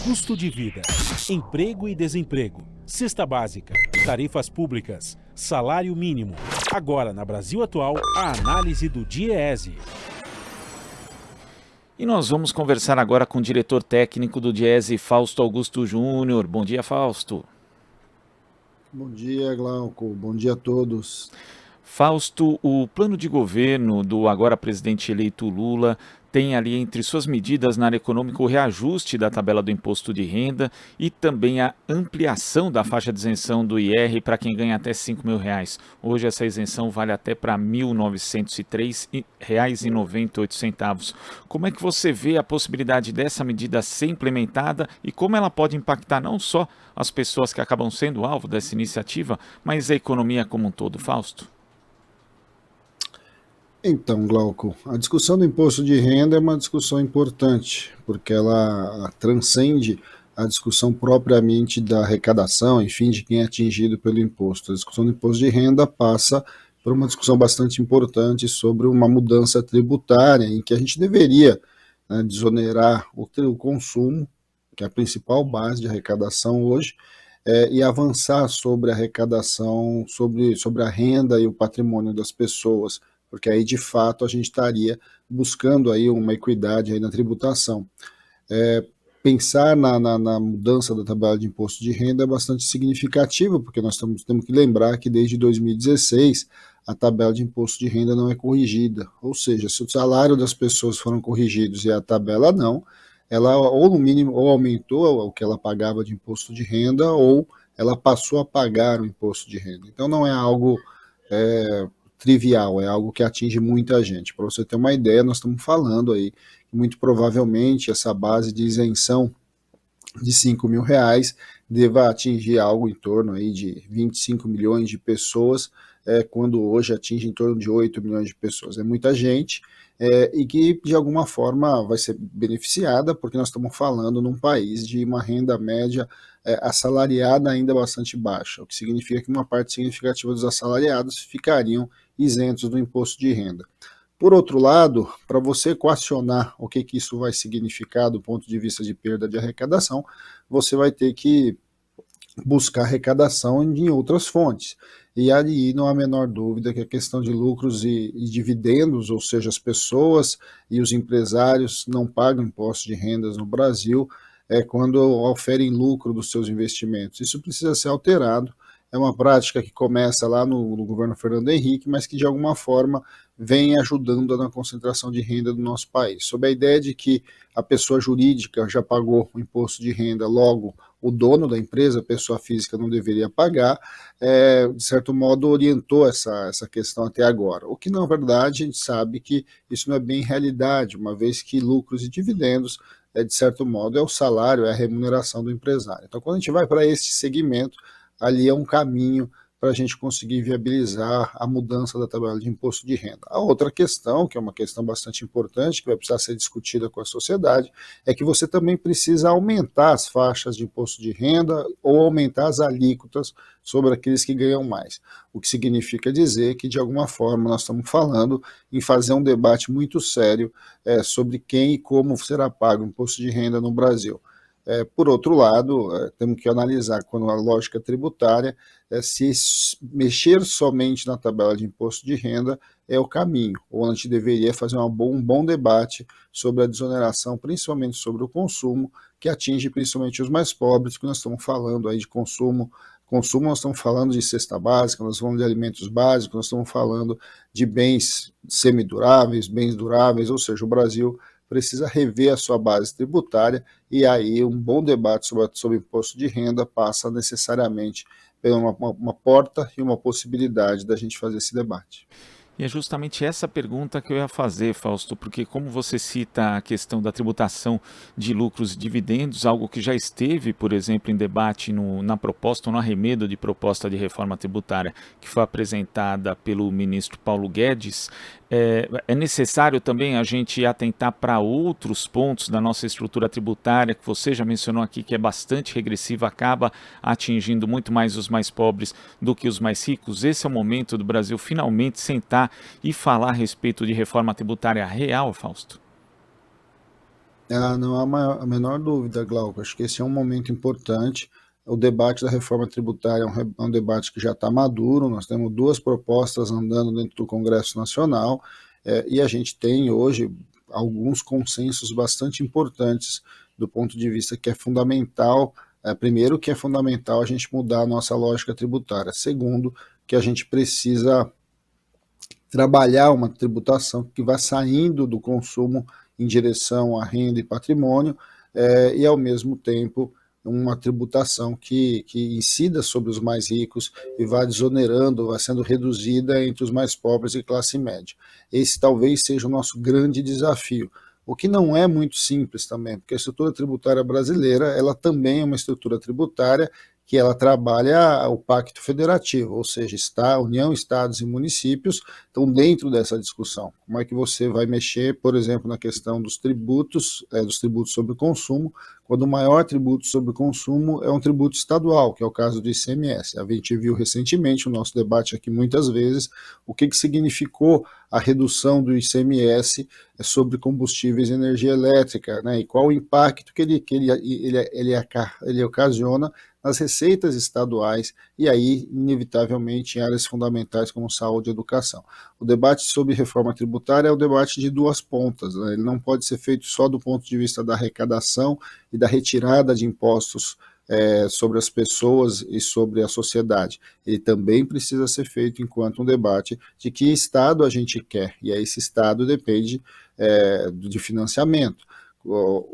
custo de vida, emprego e desemprego, cesta básica, tarifas públicas, salário mínimo. Agora, na Brasil Atual, a análise do DIEESE. E nós vamos conversar agora com o diretor técnico do DIEESE, Fausto Augusto Júnior. Bom dia, Fausto. Bom dia, Glauco. Bom dia a todos. Fausto, o plano de governo do agora presidente eleito Lula tem ali entre suas medidas na área econômica o reajuste da tabela do imposto de renda e também a ampliação da faixa de isenção do IR para quem ganha até R$ 5.000. Hoje essa isenção vale até para R$ 1.903,98. Como é que você vê a possibilidade dessa medida ser implementada e como ela pode impactar não só as pessoas que acabam sendo alvo dessa iniciativa, mas a economia como um todo, Fausto? Então, Glauco, a discussão do imposto de renda é uma discussão importante, porque ela transcende a discussão propriamente da arrecadação, enfim, de quem é atingido pelo imposto. A discussão do imposto de renda passa por uma discussão bastante importante sobre uma mudança tributária, em que a gente deveria, né, desonerar o consumo, que é a principal base de arrecadação hoje, e avançar sobre a arrecadação, sobre a renda e o patrimônio das pessoas, porque aí de fato a gente estaria buscando aí uma equidade aí na tributação. Pensar na mudança da tabela de imposto de renda é bastante significativo, porque nós temos que lembrar que desde 2016 a tabela de imposto de renda não é corrigida, ou seja, se o salário das pessoas foram corrigidos e a tabela não, ela ou no mínimo ou aumentou o que ela pagava de imposto de renda ou ela passou a pagar o imposto de renda. Então não é algo trivial, é algo que atinge muita gente. Para você ter uma ideia, nós estamos falando aí que muito provavelmente essa base de isenção de R$ 5.000 deva atingir algo em torno aí de 25 milhões de pessoas, quando hoje atinge em torno de 8 milhões de pessoas. É muita gente, e que de alguma forma vai ser beneficiada, porque nós estamos falando num país de uma renda média assalariada ainda bastante baixa, o que significa que uma parte significativa dos assalariados ficariam isentos do imposto de renda. Por outro lado, para você equacionar o que isso vai significar do ponto de vista de perda de arrecadação, você vai ter que buscar arrecadação em outras fontes. E aí não há a menor dúvida que a questão de lucros e dividendos, ou seja, as pessoas e os empresários não pagam imposto de rendas no Brasil quando oferem lucro dos seus investimentos. Isso precisa ser alterado. É uma prática que começa lá no governo Fernando Henrique, mas que de alguma forma vem ajudando na concentração de renda do nosso país. Sob a ideia de que a pessoa jurídica já pagou o imposto de renda, logo o dono da empresa, a pessoa física, não deveria pagar, de certo modo orientou essa questão até agora. O que, na verdade, a gente sabe que isso não é bem realidade, uma vez que lucros e dividendos, de certo modo, é o salário, é a remuneração do empresário. Então, quando a gente vai para esse segmento, ali é um caminho para a gente conseguir viabilizar a mudança da tabela de imposto de renda. A outra questão, que é uma questão bastante importante, que vai precisar ser discutida com a sociedade, é que você também precisa aumentar as faixas de imposto de renda ou aumentar as alíquotas sobre aqueles que ganham mais. O que significa dizer que, de alguma forma, nós estamos falando em fazer um debate muito sério sobre quem e como será pago o imposto de renda no Brasil. Por outro lado, temos que analisar quando a lógica tributária, se mexer somente na tabela de imposto de renda é o caminho, ou a gente deveria fazer um bom debate sobre a desoneração, principalmente sobre o consumo, que atinge principalmente os mais pobres, que nós estamos falando aí de consumo, nós estamos falando de cesta básica, nós estamos falando de alimentos básicos, nós estamos falando de bens semiduráveis, bens duráveis, ou seja, o Brasil precisa rever a sua base tributária e aí um bom debate sobre imposto de renda passa necessariamente por uma porta e uma possibilidade da gente fazer esse debate. E é justamente essa pergunta que eu ia fazer, Fausto, porque como você cita a questão da tributação de lucros e dividendos, algo que já esteve, por exemplo, em debate na proposta, ou no arremedo de proposta de reforma tributária que foi apresentada pelo ministro Paulo Guedes, é necessário também a gente atentar para outros pontos da nossa estrutura tributária, que você já mencionou aqui, que é bastante regressiva, acaba atingindo muito mais os mais pobres do que os mais ricos. Esse é o momento do Brasil finalmente sentar e falar a respeito de reforma tributária real, Fausto? Não há a menor dúvida, Glauco. Acho que esse é um momento importante. O debate da reforma tributária é um debate que já está maduro. Nós temos duas propostas andando dentro do Congresso Nacional, e a gente tem hoje alguns consensos bastante importantes do ponto de vista que é fundamental. Primeiro, que é fundamental a gente mudar a nossa lógica tributária. Segundo, que a gente precisa trabalhar uma tributação que vá saindo do consumo em direção à renda e patrimônio, e ao mesmo tempo uma tributação que incida sobre os mais ricos e vá desonerando, vá sendo reduzida entre os mais pobres e classe média. Esse talvez seja o nosso grande desafio. O que não é muito simples também, porque a estrutura tributária brasileira, ela também é uma estrutura tributária que ela trabalha o Pacto Federativo, ou seja, União, Estados e municípios estão dentro dessa discussão. Como é que você vai mexer, por exemplo, na questão dos tributos sobre o consumo, quando o maior tributo sobre o consumo é um tributo estadual, que é o caso do ICMS. A gente viu recentemente, o nosso debate aqui muitas vezes, o que significou a redução do ICMS sobre combustíveis e energia elétrica, né, e qual o impacto que ele ocasiona nas receitas estaduais e aí, inevitavelmente, em áreas fundamentais como saúde e educação. O debate sobre reforma tributária é o debate de duas pontas, né? Ele não pode ser feito só do ponto de vista da arrecadação e da retirada de impostos sobre as pessoas e sobre a sociedade. Ele também precisa ser feito enquanto um debate de que Estado a gente quer, e aí esse Estado depende de financiamento.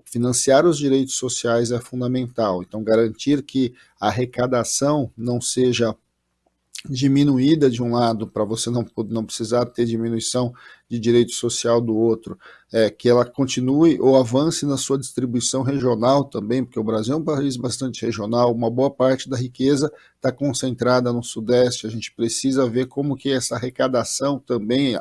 Financiar os direitos sociais é fundamental, então garantir que a arrecadação não seja diminuída de um lado, para você não precisar ter diminuição de direito social do outro, que ela continue ou avance na sua distribuição regional também, porque o Brasil é um país bastante regional, uma boa parte da riqueza está concentrada no Sudeste, a gente precisa ver como que essa arrecadação também,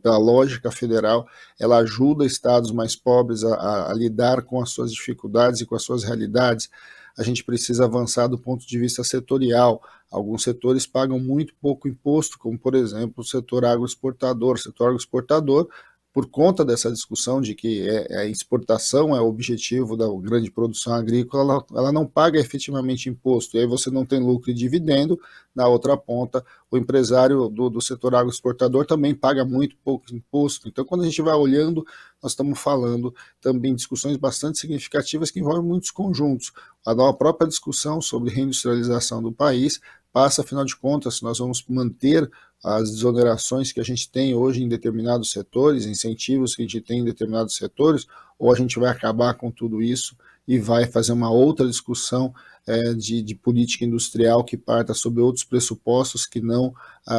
pela lógica federal, ela ajuda estados mais pobres a lidar com as suas dificuldades e com as suas realidades. A gente precisa avançar do ponto de vista setorial. Alguns setores pagam muito pouco imposto, como, por exemplo, o setor agroexportador. O setor agroexportador, por conta dessa discussão de que a exportação é o objetivo da grande produção agrícola, ela não paga efetivamente imposto, e aí você não tem lucro e dividendo. Na outra ponta, o empresário do setor agroexportador também paga muito pouco imposto. Então, quando a gente vai olhando, nós estamos falando também de discussões bastante significativas que envolvem muitos conjuntos. A própria discussão sobre reindustrialização do país passa, afinal de contas, se nós vamos manter as desonerações que a gente tem hoje em determinados setores, incentivos que a gente tem em determinados setores, ou a gente vai acabar com tudo isso e vai fazer uma outra discussão de política industrial que parta sobre outros pressupostos que não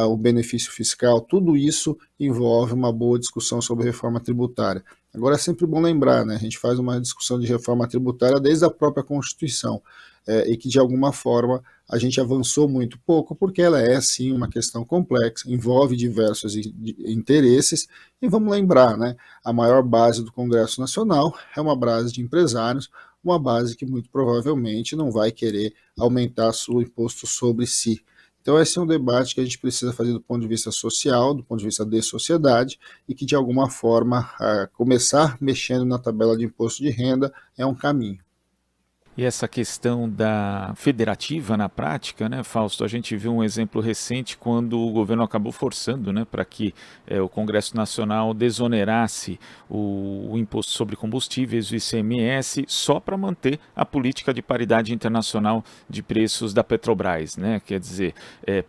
o benefício fiscal. Tudo isso envolve uma boa discussão sobre reforma tributária. Agora é sempre bom lembrar, né? A gente faz uma discussão de reforma tributária desde a própria Constituição, e que de alguma forma a gente avançou muito pouco, porque ela é sim uma questão complexa, envolve diversos interesses, e vamos lembrar, né? A maior base do Congresso Nacional é uma base de empresários, uma base que muito provavelmente não vai querer aumentar o imposto sobre si. Então esse é um debate que a gente precisa fazer do ponto de vista social, do ponto de vista de sociedade, e que de alguma forma começar mexendo na tabela de imposto de renda é um caminho. E essa questão da federativa na prática, né, Fausto? A gente viu um exemplo recente quando o governo acabou forçando, né, para que o Congresso Nacional desonerasse o imposto sobre combustíveis, o ICMS, só para manter a política de paridade internacional de preços da Petrobras, né? Quer dizer,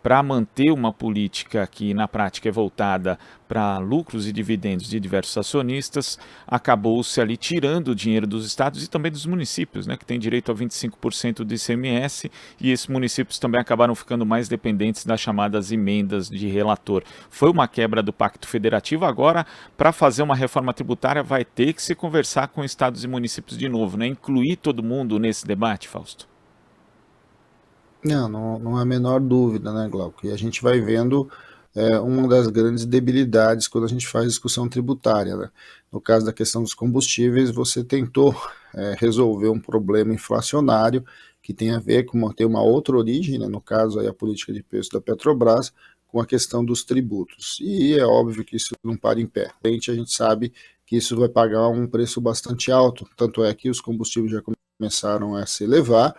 para manter uma política que na prática é voltada para lucros e dividendos de diversos acionistas, acabou-se ali tirando o dinheiro dos estados e também dos municípios, né, que tem direito a 25% do ICMS, e esses municípios também acabaram ficando mais dependentes das chamadas emendas de relator. Foi uma quebra do Pacto Federativo. Agora, para fazer uma reforma tributária, vai ter que se conversar com estados e municípios de novo, né? Incluir todo mundo nesse debate, Fausto? Não há a menor dúvida, né, Glauco? E a gente vai vendo uma das grandes debilidades quando a gente faz discussão tributária, né? No caso da questão dos combustíveis, você tentou resolver um problema inflacionário que tem a ver com ter uma outra origem, né? No caso aí a política de preço da Petrobras, com a questão dos tributos. E é óbvio que isso não para em pé. A gente sabe que isso vai pagar um preço bastante alto, tanto é que os combustíveis já começaram a se elevar,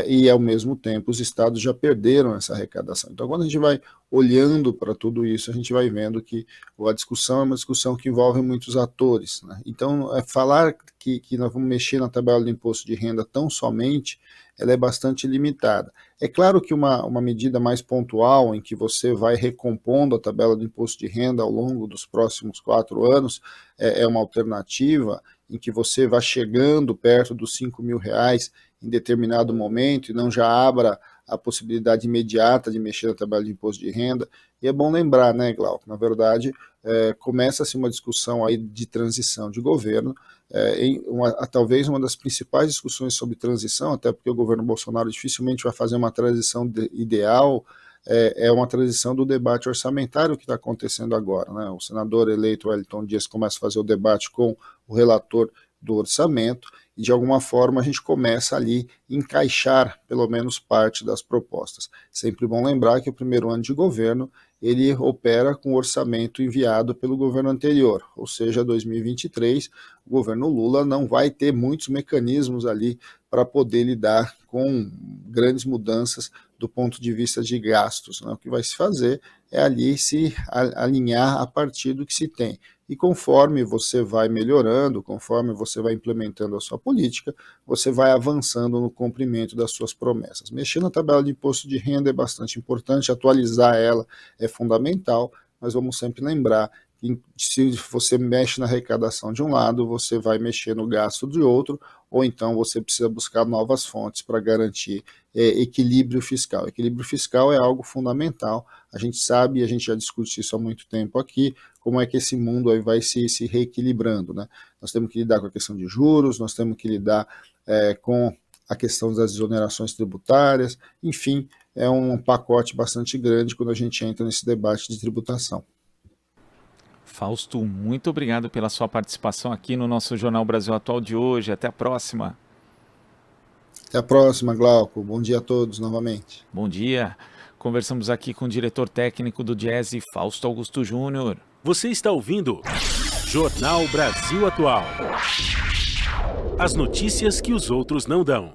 e ao mesmo tempo os estados já perderam essa arrecadação. Então, quando a gente vai olhando para tudo isso, a gente vai vendo que a discussão é uma discussão que envolve muitos atores, né? Então, falar que nós vamos mexer na tabela do imposto de renda tão somente, ela é bastante limitada. É claro que uma medida mais pontual, em que você vai recompondo a tabela do imposto de renda ao longo dos próximos 4 anos, é uma alternativa, em que você vai chegando perto dos R$5.000 em determinado momento e não já abra a possibilidade imediata de mexer na tabela de imposto de renda. E é bom lembrar, né, Glauco, na verdade, começa-se uma discussão aí de transição de governo, talvez uma das principais discussões sobre transição, até porque o governo Bolsonaro dificilmente vai fazer uma transição ideal, é uma transição do debate orçamentário que está acontecendo agora, né? O senador eleito Wellington Dias começa a fazer o debate com o relator do orçamento, e de alguma forma a gente começa ali a encaixar pelo menos parte das propostas. Sempre bom lembrar que o primeiro ano de governo ele opera com o orçamento enviado pelo governo anterior, ou seja, 2023, o governo Lula não vai ter muitos mecanismos ali para poder lidar com grandes mudanças do ponto de vista de gastos, né? O que vai se fazer é ali se alinhar a partir do que se tem. E conforme você vai melhorando, conforme você vai implementando a sua política, você vai avançando no cumprimento das suas promessas. Mexer na tabela de imposto de renda é bastante importante, atualizar ela é fundamental, mas vamos sempre lembrar que se você mexe na arrecadação de um lado, você vai mexer no gasto de outro, ou então você precisa buscar novas fontes para garantir equilíbrio fiscal. Equilíbrio fiscal é algo fundamental, a gente sabe, e a gente já discute isso há muito tempo aqui, como é que esse mundo aí vai se reequilibrando, né? Nós temos que lidar com a questão de juros, nós temos que lidar com a questão das exonerações tributárias, enfim, é um pacote bastante grande quando a gente entra nesse debate de tributação. Fausto, muito obrigado pela sua participação aqui no nosso Jornal Brasil Atual de hoje. Até a próxima. Até a próxima, Glauco. Bom dia a todos novamente. Bom dia. Conversamos aqui com o diretor técnico do Diese, Fausto Augusto Júnior. Você está ouvindo Jornal Brasil Atual. As notícias que os outros não dão.